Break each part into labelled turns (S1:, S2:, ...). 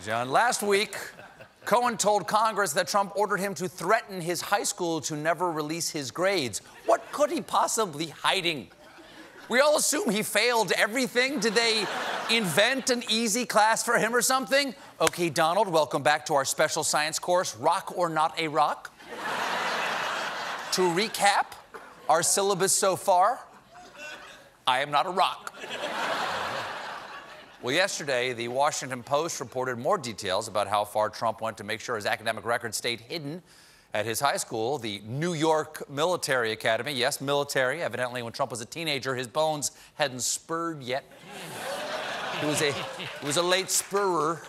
S1: John. Last week, Cohen told Congress that Trump ordered him to threaten his high school to never release his grades. What could he possibly be hiding? We all assume he failed everything. Did they invent an easy class for him or something? Okay, Donald, welcome back to our special science course, Rock or Not a Rock. To recap our syllabus so far, I am not a rock. Well, yesterday, the Washington Post reported more details about how far Trump went to make sure his academic record stayed hidden at his high school, the New York Military Academy. Yes, military. Evidently, when Trump was a teenager, his bones hadn't spurred yet. He was a late spurrer.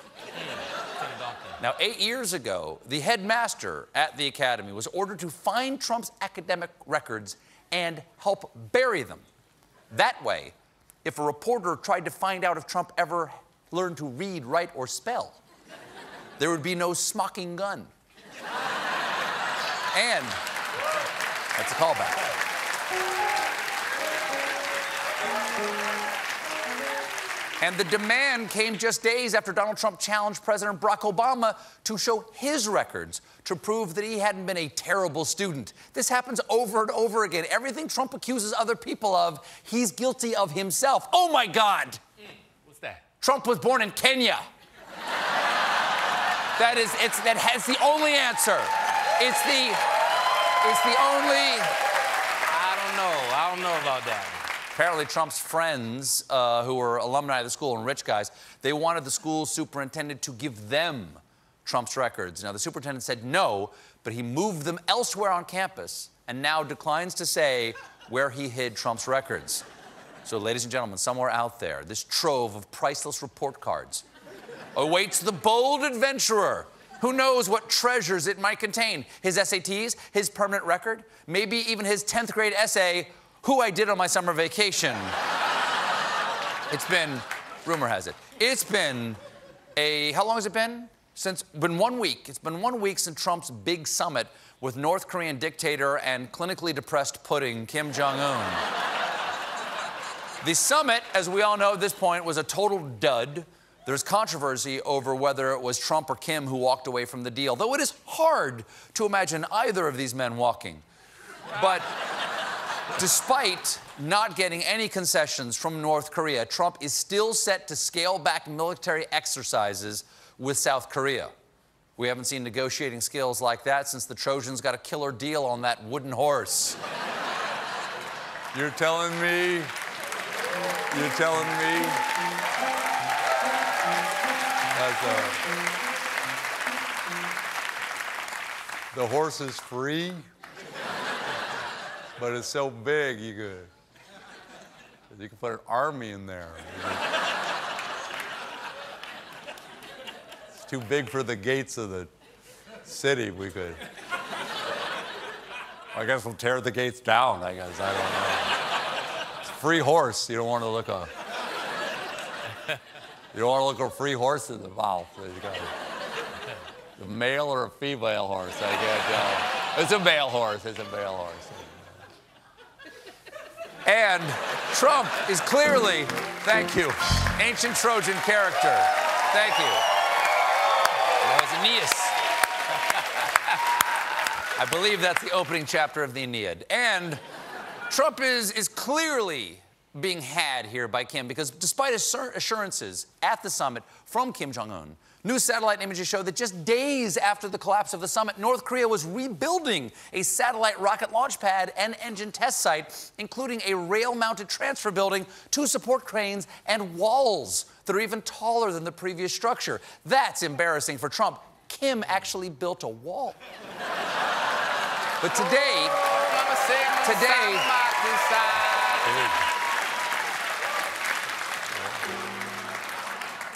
S1: Now, 8 years ago, the headmaster at the academy was ordered to find Trump's academic records and help bury them. That way, if a reporter tried to find out if Trump ever learned to read, write, or spell, there would be no smoking gun. And that's a callback. And the demand came just days after Donald Trump challenged President Barack Obama to show his records to prove that he hadn't been a terrible student. This happens over and over again. Everything Trump accuses other people of, he's guilty of himself. Oh, my God.
S2: What's that?
S1: Trump was born in Kenya. That's the only answer. It's the only...
S2: I don't know about that.
S1: Apparently, Trump's friends, who were alumni of the school and rich guys, they wanted the school superintendent to give them Trump's records. Now, the superintendent said no, but he moved them elsewhere on campus and now declines to say where he hid Trump's records. So, ladies and gentlemen, somewhere out there, this trove of priceless report cards awaits the bold adventurer. Who knows what treasures it might contain? His SATs, his permanent record, maybe even his 10th grade essay, Who I Did on My Summer Vacation. It's been, rumor has it, it's been how long has it been? It's been 1 week. It's been 1 week since Trump's big summit with North Korean dictator and clinically depressed pudding Kim Jong-un. The summit, as we all know at this point, was a total dud. There's controversy over whether it was Trump or Kim who walked away from the deal, though it is hard to imagine either of these men walking. But despite not getting any concessions from North Korea, Trump is still set to scale back military exercises with South Korea. We haven't seen negotiating skills like that since the Trojans got a killer deal on that wooden horse.
S3: You're telling me? You're telling me? The horse is free, but it's so big you could put an army in there. It's too big for the gates of the city. I guess we'll tear the gates down, I guess. I don't know. It's a free horse. You don't want to look a free horse in the mouth. A male or a female horse, I can't tell. It's a male horse. It's a male horse.
S1: And Trump is clearly, thank you, ancient Trojan character. Thank you. That was Aeneas. I believe that's the opening chapter of the Aeneid. And Trump is clearly being had here by Kim, because despite assurances at the summit from Kim Jong-un, new satellite images show that just days after the collapse of the summit, North Korea was rebuilding a satellite rocket launch pad and engine test site, including a rail-mounted transfer building, 2 support cranes, and walls that are even taller than the previous structure. That's embarrassing for Trump. Kim actually built a wall. But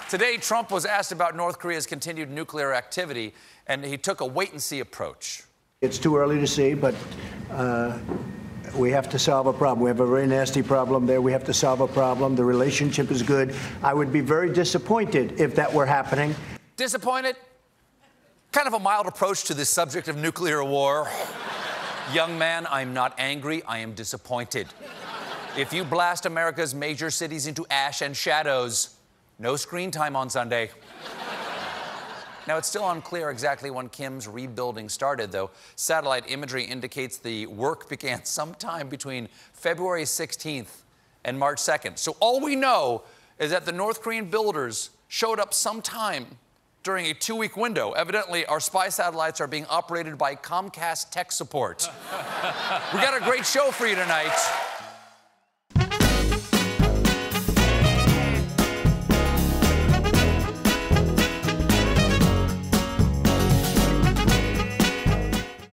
S1: today, Trump was asked about North Korea's continued nuclear activity, and he took a wait-and-see approach.
S4: It's too early to see, but we have to solve a problem. We have a very nasty problem there. We have to solve a problem. The relationship is good. I would be very disappointed if that were happening.
S1: Disappointed? Kind of a mild approach to this subject of nuclear war. Young man, I'm not angry. I am disappointed. If you blast America's major cities into ash and shadows, no screen time on Sunday. Now, it's still unclear exactly when Kim's rebuilding started, though. Satellite imagery indicates the work began sometime between February 16th and March 2nd. So all we know is that the North Korean builders showed up sometime during a 2-week window. Evidently, our spy satellites are being operated by Comcast tech support. We got a great show for you tonight.